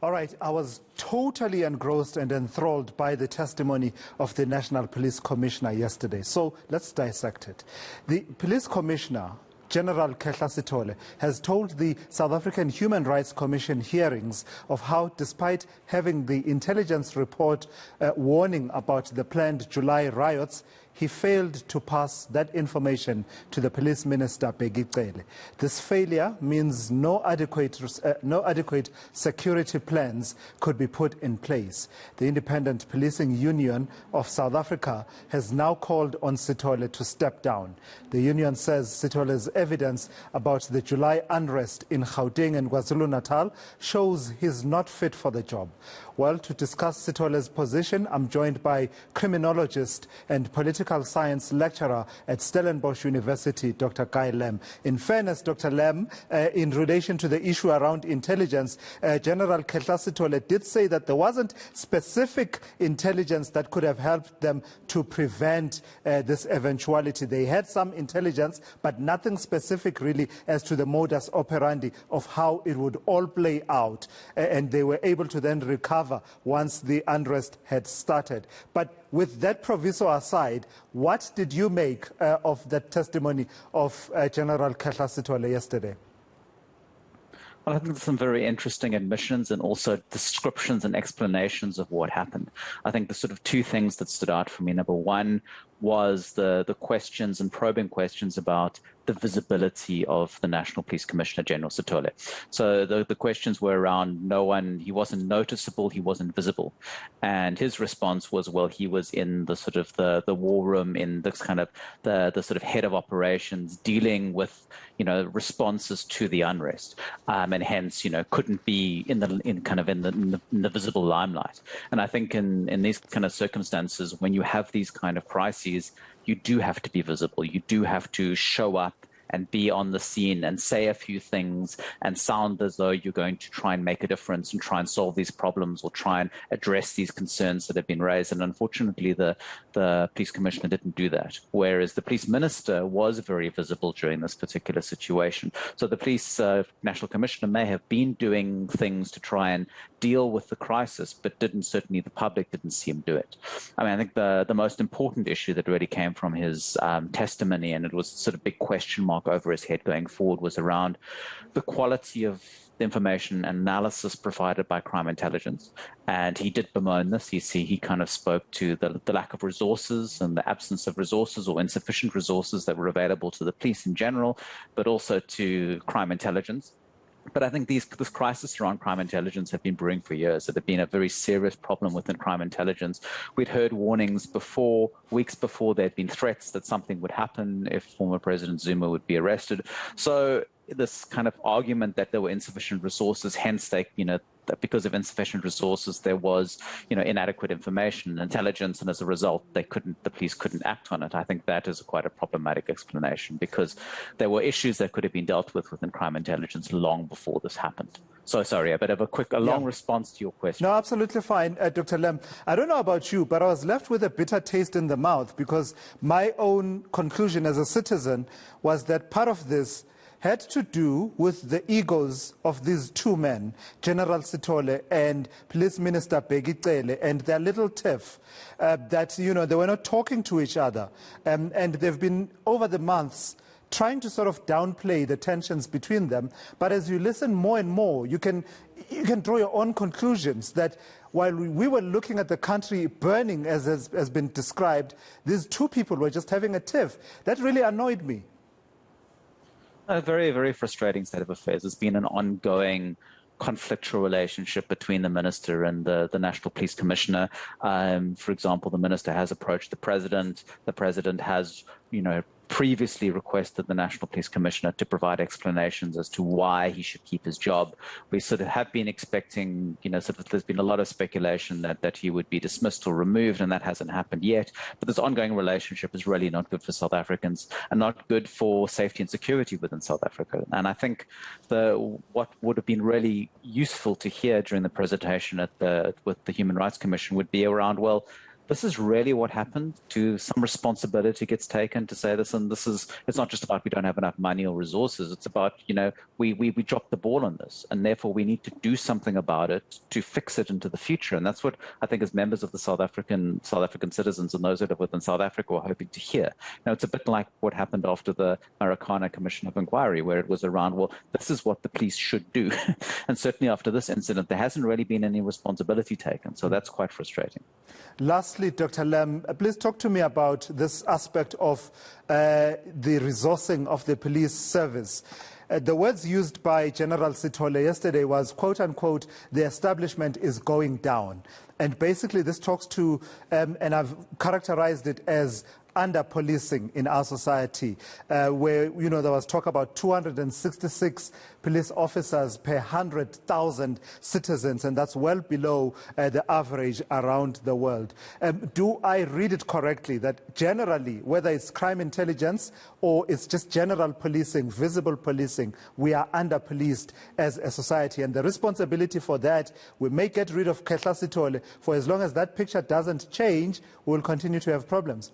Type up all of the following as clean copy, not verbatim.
All right, I was totally engrossed and enthralled by the testimony of the National Police Commissioner yesterday. So let's dissect it. The Police Commissioner, General Khehla Sitole, has told the South African Human Rights Commission hearings of how, despite having the intelligence report warning about the planned July riots, he failed to pass that information to the Police Minister, Bheki Cele. This failure means no adequate security plans could be put in place. The Independent Policing Union of South Africa has now called on Sitole to step down. The union says Sitole's evidence about the July unrest in Gauteng and KwaZulu-Natal shows he's not fit for the job. Well, to discuss Sitole's position, I'm joined by criminologist and political science lecturer at Stellenbosch University, Dr. Guy Lem. In fairness, Dr. Lem, in relation to the issue around intelligence, General Khehla Sitole did say that there wasn't specific intelligence that could have helped them to prevent this eventuality. They had some intelligence, but nothing specific really as to the modus operandi of how it would all play out. And they were able to then recover once the unrest had started. But with that proviso aside, what did you make of the testimony of General Khehla Sitole yesterday? Well, I think there's some very interesting admissions and also descriptions and explanations of what happened. I think the sort of two things that stood out for me. Number one was the questions and probing questions about the visibility of the National Police Commissioner General Sitole. So the questions were around he wasn't noticeable, he wasn't visible. And his response was, well, he was in the sort of the war room, in this kind of the sort of head of operations, dealing with, responses to the unrest, and hence, couldn't be in the visible limelight. And I think in these kind of circumstances, when you have these kind of crises, you do have to be visible. You do have to show up and be on the scene and say a few things and sound as though you're going to try and make a difference and try and solve these problems or try and address these concerns that have been raised. And unfortunately, the police commissioner didn't do that, whereas the police minister was very visible during this particular situation. So the police national commissioner may have been doing things to try and deal with the crisis, but certainly the public didn't see him do it. I mean, I think the most important issue that really came from his testimony, and it was sort of big question mark over his head going forward, was around the quality of the information analysis provided by crime intelligence. And he did bemoan this. He kind of spoke to the lack of resources and the absence of resources or insufficient resources that were available to the police in general, but also to crime intelligence. But I think this crisis around crime intelligence have been brewing for years. It had been a very serious problem within crime intelligence. We'd heard warnings weeks before there had been threats that something would happen if former President Zuma would be arrested. So this kind of argument that there were insufficient resources, hence that because of insufficient resources, there was, inadequate information and intelligence, and as a result, the police couldn't act on it. I think that is quite a problematic explanation, because there were issues that could have been dealt with within crime intelligence long before this happened. So sorry, a bit of a long response to your question. No, absolutely fine, Dr. Lem. I don't know about you, but I was left with a bitter taste in the mouth, because my own conclusion as a citizen was that part of this had to do with the egos of these two men, General Sitole and Police Minister Bheki Cele, and their little tiff, that, they were not talking to each other. And they've been, over the months, trying to sort of downplay the tensions between them. But as you listen more and more, you can draw your own conclusions that while we were looking at the country burning, as has been described, these two people were just having a tiff. That really annoyed me. A very, very frustrating state of affairs. There's been an ongoing conflictual relationship between the minister and the National Police Commissioner. For example, the minister has approached the president. The president has, previously requested the National Police Commissioner to provide explanations as to why he should keep his job. We sort of have been expecting, there's been a lot of speculation that he would be dismissed or removed, and that hasn't happened yet. But this ongoing relationship is really not good for South Africans and not good for safety and security within South Africa. And I think what would have been really useful to hear during the presentation with the Human Rights Commission would be around, well, this is really what happened. Some responsibility gets taken to say this, and it's not just about we don't have enough money or resources. It's about, we dropped the ball on this, and therefore we need to do something about it to fix it into the future. And that's what I think as members of the South African citizens and those who live within South Africa are hoping to hear. It's a bit like what happened after the Marikana Commission of Inquiry, where it was around, well, this is what the police should do. And certainly after this incident, there hasn't really been any responsibility taken. So that's quite frustrating. Lastly, Dr. Lem, please talk to me about this aspect of the resourcing of the police service. The words used by General Sitole yesterday was, quote unquote, the establishment is going down. And basically this talks to, and I've characterized it as under-policing in our society, where, there was talk about 266 police officers per 100,000 citizens, and that's well below the average around the world. Do I read it correctly that generally, whether it's crime intelligence or it's just general policing, visible policing, we are under-policed as a society, and the responsibility for that, we may get rid of Khehla Sitole. For as long as that picture doesn't change, we'll continue to have problems.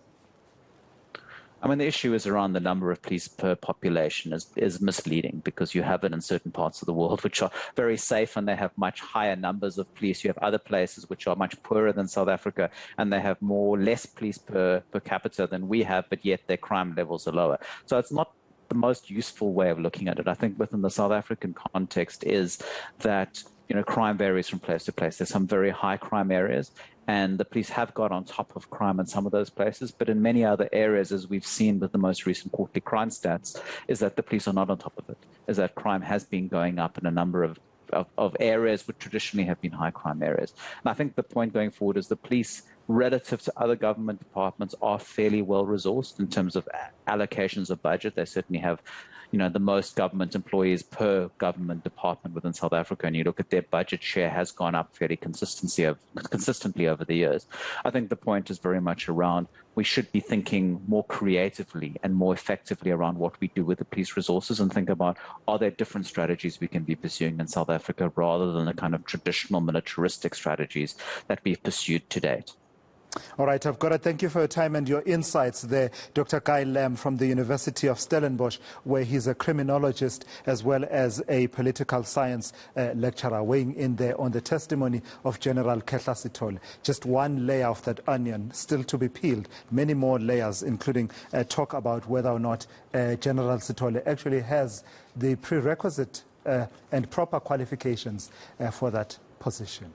The issue is around the number of police per population is misleading, because you have it in certain parts of the world which are very safe and they have much higher numbers of police. You have other places which are much poorer than South Africa and they have less police per capita than we have, but yet their crime levels are lower. So it's not the most useful way of looking at it. I think within the South African context is that crime varies from place to place. There's some very high crime areas, and the police have got on top of crime in some of those places. But in many other areas, as we've seen with the most recent quarterly crime stats, is that the police are not on top of it, is that crime has been going up in a number of areas which traditionally have been high crime areas. And I think the point going forward is the police, relative to other government departments, are fairly well resourced in terms of allocations of budget. They certainly have the most government employees per government department within South Africa, and you look at their budget share has gone up fairly consistently over the years. I think the point is very much around we should be thinking more creatively and more effectively around what we do with the police resources, and think about, are there different strategies we can be pursuing in South Africa rather than the kind of traditional militaristic strategies that we've pursued to date. All right, I've got to thank you for your time and your insights there, Dr. Guy Lem from the University of Stellenbosch, where he's a criminologist as well as a political science lecturer, weighing in there on the testimony of General Khehla Sitole. Just one layer of that onion still to be peeled, many more layers, including talk about whether or not General Sitole actually has the prerequisite and proper qualifications for that position.